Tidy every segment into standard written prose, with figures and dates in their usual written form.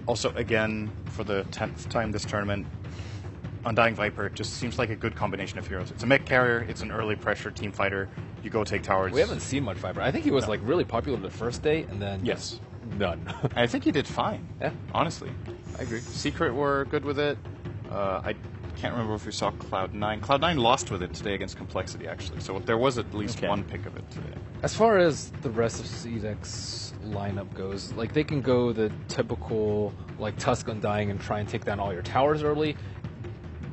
Also, again, for the 10th time this tournament, Undying Viper just seems like a good combination of heroes. It's a mech carrier, it's an early pressure team fighter, you go take towers. We haven't seen much Viper. I think he was like really popular the first day, and then Yes. none. I think he did fine. Yeah. Honestly. I agree. Secret were good with it. I can't remember if we saw Cloud9. Cloud9 lost with it today against Complexity, actually. So there was at least one pick of it today. As far as the rest of CDEC's lineup goes, like they can go the typical like Tusk Undying and try and take down all your towers early,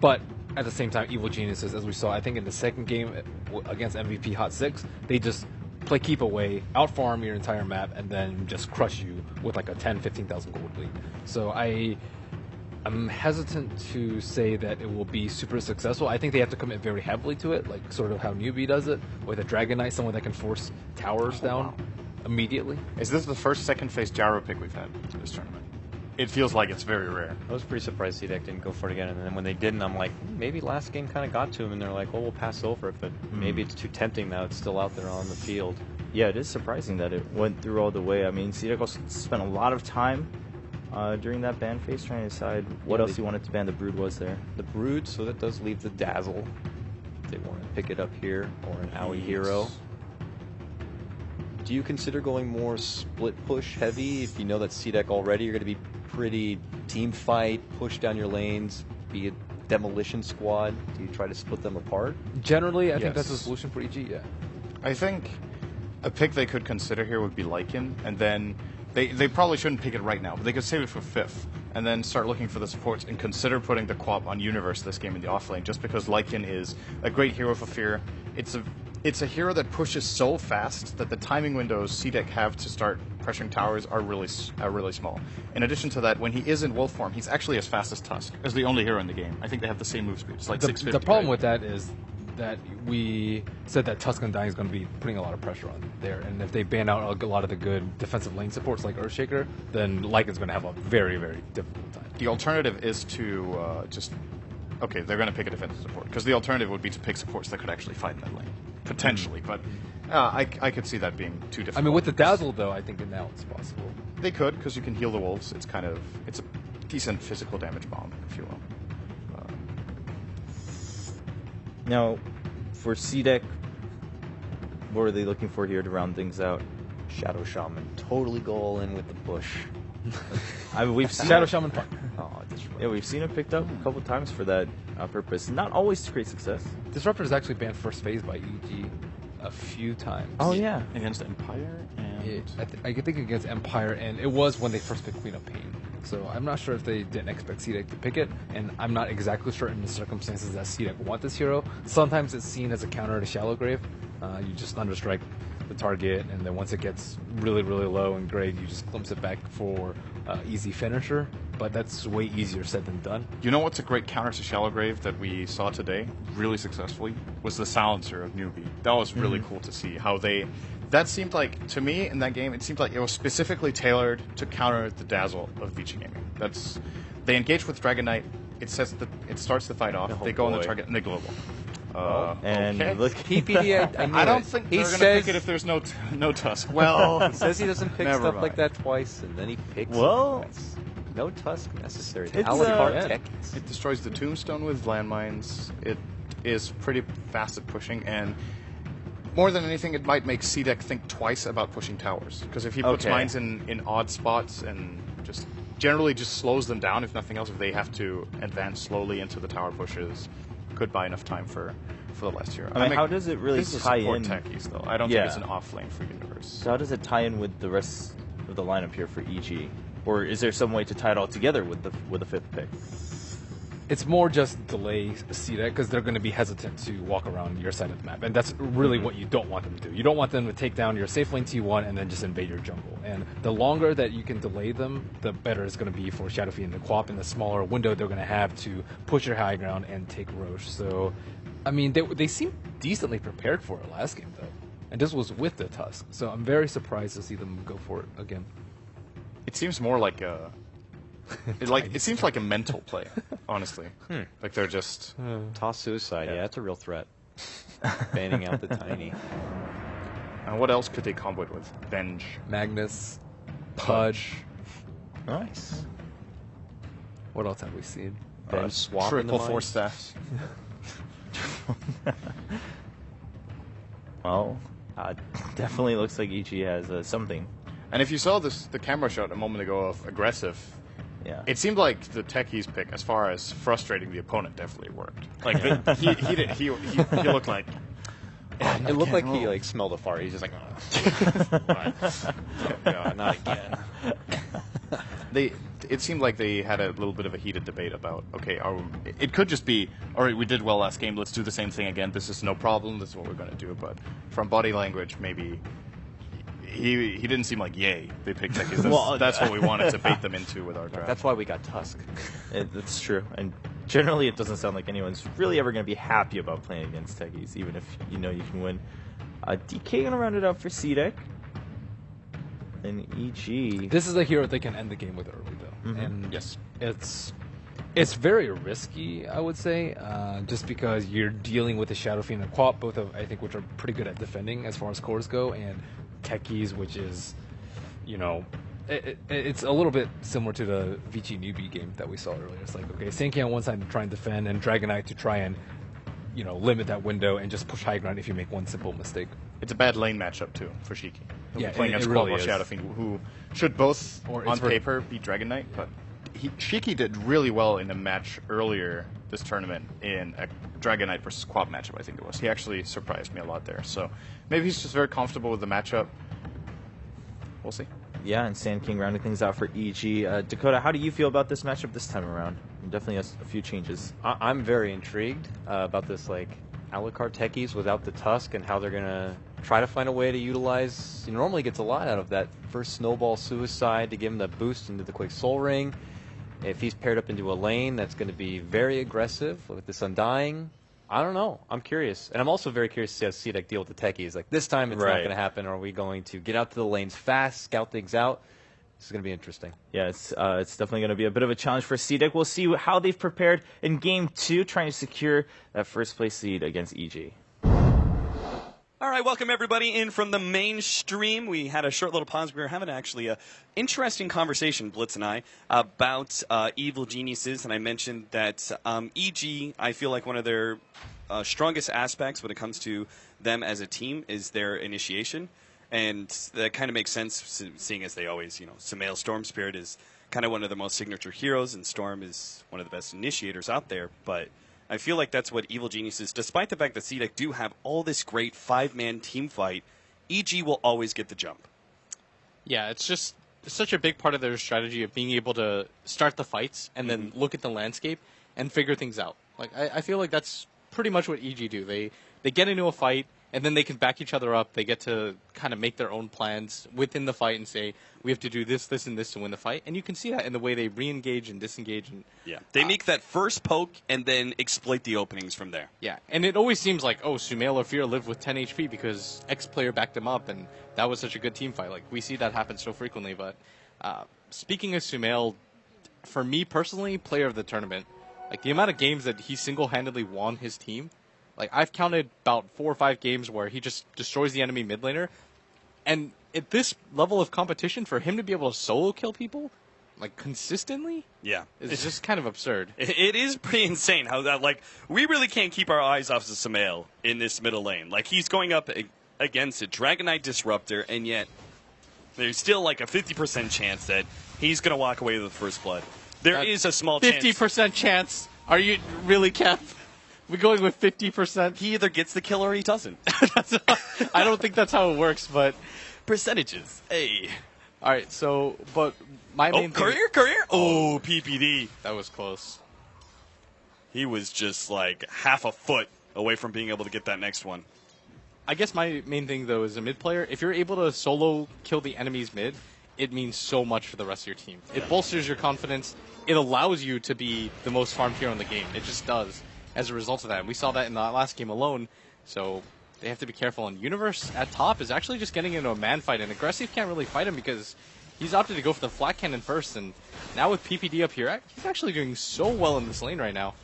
but at the same time, Evil Geniuses, as we saw, I think in the second game against MVP Hot 6, they just play keep away, outfarm your entire map, and then just crush you with like a 10, 15,000 gold lead. So I'm hesitant to say that it will be super successful. I think they have to commit very heavily to it, like sort of how Newbie does it, with a Dragon Knight, someone that can force towers down immediately. Is this the first second phase Gyro pick we've had this tournament? It feels like it's very rare. I was pretty surprised CDEC didn't go for it again, and then when they didn't, I'm like, maybe last game kind of got to him, and they're like, well, we'll pass over it, but maybe it's too tempting now. It's still out there on the field. Yeah, it is surprising that it went through all the way. I mean, CDEC also spent a lot of time during that ban phase trying to decide what else he wanted to ban. The Brood was there. The Brood, so that does leave the Dazzle. They want to pick it up here, or an Aoi hero. Do you consider going more split push heavy if you know that CDEC already you're going to be pretty team fight, push down your lanes, be a demolition squad? Do you try to split them apart? Generally, I think that's the solution for EG, yeah. I think a pick they could consider here would be Lycan, and then they probably shouldn't pick it right now, but they could save it for 5th, and then start looking for the supports and consider putting the Quap on Universe this game in the offlane, just because Lycan is a great hero for Fear. It's a hero that pushes so fast that the timing windows CDEC have to start pressuring towers are really small. In addition to that, when he is in wolf form, he's actually as fast as Tusk, as the only hero in the game. I think they have the same move speed. It's like 650. The problem with that is that we said that Tusk Undying is going to be putting a lot of pressure on there, and if they ban out a lot of the good defensive lane supports like Earthshaker, then Lycan's going to have a very, very difficult time. The alternative is to okay, they're going to pick a defensive support, because the alternative would be to pick supports that could actually fight in that lane. Potentially, but I could see that being too difficult. I mean, with the Dazzle, though, I think now it's possible. They could, because you can heal the wolves. It's a decent physical damage bomb, if you will. Now, for CDEC, what are they looking for here to round things out? Shadow Shaman, totally go all in with the push. I mean, we've seen Shadow Shaman Park. Yeah, we've seen it picked up a couple times for that purpose. Not always to create success. Disruptor has actually banned first phase by EG a few times. Oh yeah, against Empire and I think against Empire, and it was when they first picked Queen of Pain. So I'm not sure if they didn't expect CDEC to pick it, and I'm not exactly sure in the circumstances that CDEC want this hero. Sometimes it's seen as a counter to Shallow Grave. You just Thunderstrike the target, and then once it gets really, really low in grade, you just glimpse it back for easy finisher. But that's way easier said than done. You know what's a great counter to Shallow Grave that we saw today, really successfully, was the Silencer of Newbie. That was really cool to see how they... That seemed like, to me, in that game, it seemed like it was specifically tailored to counter the Dazzle of Vici Gaming. They engage with Dragon Knight, it starts the fight off, they go on the target, and they global. and okay. look, PPD, I don't think they're going to pick it if there's no Tusk. Well, he says he doesn't pick never stuff mind. like that twice, and then he picks it twice. No Tusk necessary. It's, A la carte yeah. tech. it destroys the Tombstone with landmines. It is pretty fast at pushing, and more than anything, it might make CDEC think twice about pushing towers. Because if he puts mines in odd spots and just generally just slows them down, if nothing else, if they have to advance slowly into the tower pushes, could buy enough time for the last hero. I mean, how does it really this is tie support in? techies, though. I don't think it's an off lane for Universe. So how does it tie in with the rest of the lineup here for EG? Or is there some way to tie it all together with the fifth pick? It's more just delay CDEC because they're going to be hesitant to walk around your side of the map, and that's really what you don't want them to do. You don't want them to take down your safe lane T1 and then just invade your jungle. And the longer that you can delay them, the better it's going to be for Shadow Fiend and the Quap, and the smaller window they're going to have to push your high ground and take Roche. So, I mean, they seem decently prepared for it last game, though. And this was with the Tusk. So I'm very surprised to see them go for it again. It seems more like a... It seems like a mental play, honestly. Like they're just... Toss suicide, yeah, that's a real threat. Banning out the tiny. And what else could they combo it with? Venge. Magnus, Pudge. Nice. What else have we seen? Ben swap in the Triple mine. force staffs. Well, definitely looks like EG has something. And if you saw the camera shot a moment ago of aggressive, Yeah. it seemed like the techies pick, as far as frustrating the opponent, definitely worked. Like he looked like. It looked like he smelled a fart. He's just like, oh, God, not again. It seemed like they had a little bit of a heated debate about, okay, it could just be, all right, we did well last game, let's do the same thing again. This is no problem. This is what we're going to do. But from body language, maybe he didn't seem like, yay, they picked techies. That's what we wanted to bait them into with our draft. That's why we got Tusk. That's true. And generally, it doesn't sound like anyone's really ever going to be happy about playing against techies, even if you know you can win. DK going to round it out for CDEC. And EG. This is a hero they can end the game with early, though. Mhm. And Yes. it's very risky, I would say, just because you're dealing with the Shadow Fiend and Quap, both of I think which are pretty good at defending as far as cores go, and Techies, which is, it's a little bit similar to the Vici newbie game that we saw earlier. It's like, okay, Sankey on one side to try and defend, and Dragonite to try and limit that window and just push high ground if you make one simple mistake. It's a bad lane matchup, too, for Shiki. He'll Yeah, be playing it against really Quab or is. Shadow Fiend, who should both, Or on it's for- paper, beat Dragon Knight. But Shiki did really well in a match earlier this tournament in a Dragon Knight versus Quab matchup, I think it was. He actually surprised me a lot there. So maybe he's just very comfortable with the matchup. We'll see. Yeah, and Sand King rounding things out for EG. Dakota, how do you feel about this matchup this time around? Definitely has a few changes. I'm very intrigued about this, Alucard techies without the Tusk and how they're going to try to find a way to utilize. He normally gets a lot out of that first Snowball Suicide to give him the boost into the quick Soul Ring. If he's paired up into a lane, that's going to be very aggressive with this Undying. I don't know. I'm curious. And I'm also very curious to see how CDEC deal with the techies. Like, this time it's not Right. going to happen. Are we going to get out to the lanes fast, scout things out? This is going to be interesting. Yeah, it's definitely going to be a bit of a challenge for CDEC. We'll see how they've prepared in Game 2, trying to secure that first place seed against EG. All right, welcome everybody in from the mainstream. We had a short little pause. We were having actually a interesting conversation, Blitz and I, about evil geniuses, and I mentioned that EG, I feel like one of their strongest aspects when it comes to them as a team is their initiation, and that kind of makes sense, seeing as they always, Sumail Storm Spirit is kind of one of the most signature heroes, and Storm is one of the best initiators out there, but I feel like that's what Evil Geniuses, despite the fact that CDEC do have all this great five-man team fight, EG will always get the jump. Yeah, it's such a big part of their strategy of being able to start the fights and then look at the landscape and figure things out. Like I feel like that's pretty much what EG do. They get into a fight and then they can back each other up. They get to kind of make their own plans within the fight and say, we have to do this, this, and this to win the fight. And you can see that in the way they re-engage and disengage. And They make that first poke and then exploit the openings from there. yeah, and it always seems like, oh, Sumail or Fear lived with 10 HP because X player backed him up, and that was such a good team fight. Like, we see that happen so frequently. But speaking of Sumail, for me personally, player of the tournament, like the amount of games that he single-handedly won his team, like I've counted about 4 or 5 games where he just destroys the enemy mid laner, and at this level of competition, for him to be able to solo kill people, like consistently, Yeah. is just kind of absurd. It is pretty insane how that, we really can't keep our eyes off of Sumail in this middle lane. Like, he's going up against a Dragonite Disruptor, and yet there's still a 50% chance that he's going to walk away with the first blood. There is a small chance. 50% chance. Are you really, Kev? We going with 50%? He either gets the kill or he doesn't. I don't think that's how it works, but Percentages. Hey. all right. So, but my main thing, Courier. Oh, PPD. that was close. He was just half a foot away from being able to get that next one. I guess my main thing though is a mid player. If you're able to solo kill the enemy's mid, it means so much for the rest of your team. It bolsters your confidence. It allows you to be the most farmed hero in the game. It just does. As a result of that, we saw that in the last game alone. So they have to be careful. And Universe at top is actually just getting into a man fight, and Aggressive can't really fight him because he's opted to go for the flat cannon first. And now with PPD up here, he's actually doing so well in this lane right now.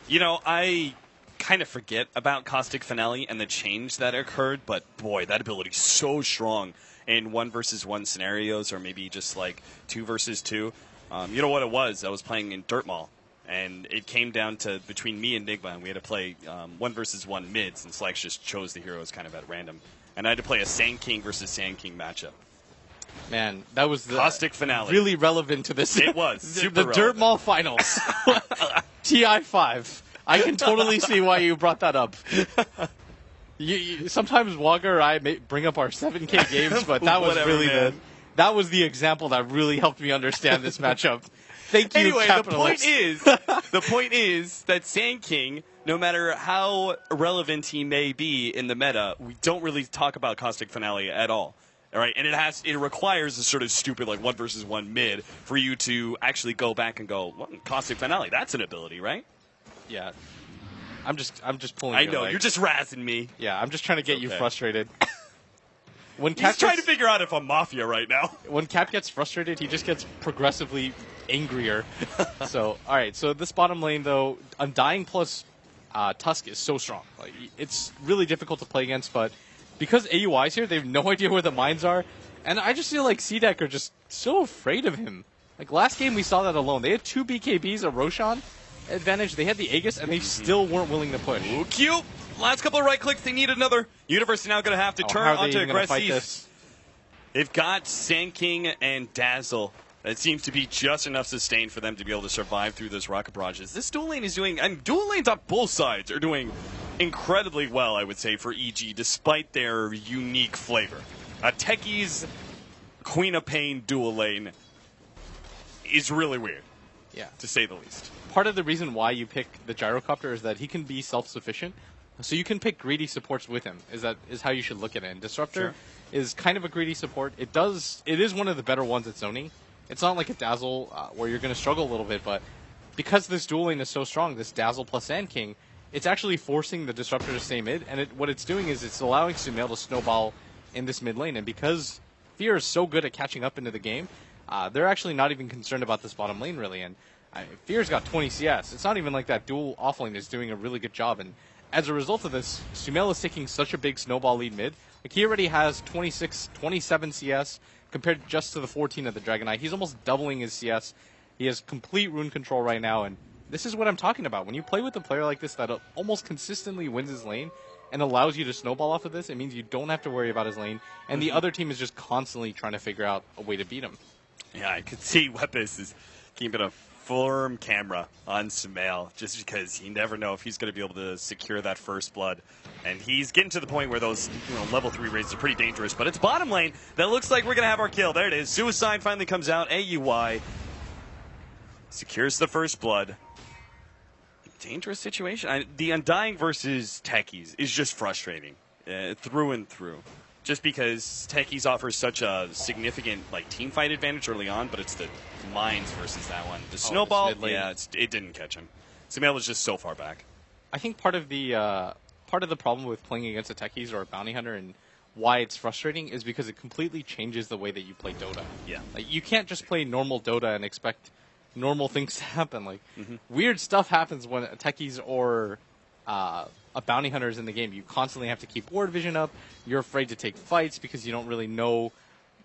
I kind of forget about Caustic Finale and the change that occurred, but boy, that ability is so strong in 1 versus 1 scenarios, or maybe just 2 versus 2. You know what it was? I was playing in Dirt Mall, and it came down to between me and Nigma, and we had to play 1v1 mid, since Flex just chose the heroes kind of at random. And I had to play a Sand King versus Sand King matchup. Man, that was the Caustic finale. Really relevant to this. It was. Super the Dirt Mall Finals. TI5. I can totally see why you brought that up. Sometimes Wagger or I may bring up our 7K games, but that was Whatever, really man. that was the example that really helped me understand this matchup. Thank you, Anyway, capitalists. the point is that Sand King, no matter how relevant he may be in the meta, we don't really talk about Caustic Finale at all. All right, and it requires a sort of stupid like 1v1 mid for you to actually go back and go, well, Caustic Finale, that's an ability, right? Yeah. I'm just pulling. I your know, leg. you're just razzing me. Yeah, I'm just trying to get you okay. frustrated. When He's Cap trying to gets, figure out if I'm Mafia right now. when Cap gets frustrated, he just gets progressively angrier. So, all right. So this bottom lane, though, Undying plus Tusk is so strong. Like, it's really difficult to play against, but because AUI's here, they have no idea where the mines are, and I just feel like CDEC are just so afraid of him. Like last game, we saw that alone. They had 2 BKBs, a Roshan advantage. They had the Aegis, and they still weren't willing to push. Ooh, cute. Last couple of right clicks, they need another. Universe is now going to have to turn how are they onto even gonna fight aggressive. this? They've got Sand King and Dazzle. That seems to be just enough sustain for them to be able to survive through those rocket barrages. This dual lane is doing, and dual lanes on both sides are doing incredibly well, I would say, for EG, despite their unique flavor. Techies Queen of Pain dual lane is really weird, Yeah. to say the least. Part of the reason why you pick the Gyrocopter is that he can be self-sufficient. So you can pick greedy supports with him. Is how you should look at it. And Disruptor Sure. is kind of a greedy support. It is one of the better ones at zoning. It's not like a Dazzle where you're going to struggle a little bit, but because this dual lane is so strong, this Dazzle plus Sand King, it's actually forcing the Disruptor to stay mid. And what it's doing is it's allowing Sumail to snowball in this mid lane. And because Fear is so good at catching up into the game, they're actually not even concerned about this bottom lane really. And Fear's got 20 CS. It's not even like that dual offlane is doing a really good job. And as a result of this, Sumail is taking such a big snowball lead mid. Like he already has 26, 27 CS compared just to the 14 of the Dragon Eye. He's almost doubling his CS. He has complete rune control right now, and this is what I'm talking about. When you play with a player like this that almost consistently wins his lane and allows you to snowball off of this, it means you don't have to worry about his lane, and the other team is just constantly trying to figure out a way to beat him. Yeah, I could see Weapus is keeping a firm camera on Sumail just because you never know if he's going to be able to secure that first blood. And he's getting to the point where those level 3 raids are pretty dangerous. But it's bottom lane that looks like we're going to have our kill. There it is. Suicide finally comes out. AUI secures the first blood. Dangerous situation. The Undying versus Techies is just frustrating through and through. Just because Techies offers such a significant team fight advantage early on, but it's the mines versus that one. The snowball, it didn't catch him. Sumail was just so far back. I think part of the problem with playing against a Techies or a Bounty Hunter and why it's frustrating is because it completely changes the way that you play Dota. Yeah. Like you can't just play normal Dota and expect normal things to happen. Like weird stuff happens when a Techies or a Bounty Hunter is in the game. You constantly have to keep ward vision up. You're afraid to take fights because you don't really know.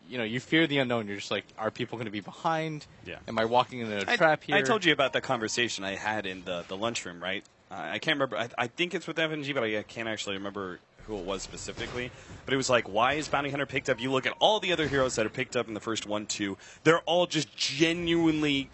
You fear the unknown. You're just like, are people going to be behind? Yeah. Am I walking into a trap here? I told you about that conversation I had in the lunchroom, right? I can't remember. I think it's with FNG, but I can't actually remember who it was specifically. But it was like, why is Bounty Hunter picked up? You look at all the other heroes that are picked up in the first 1-2. They're all just genuinely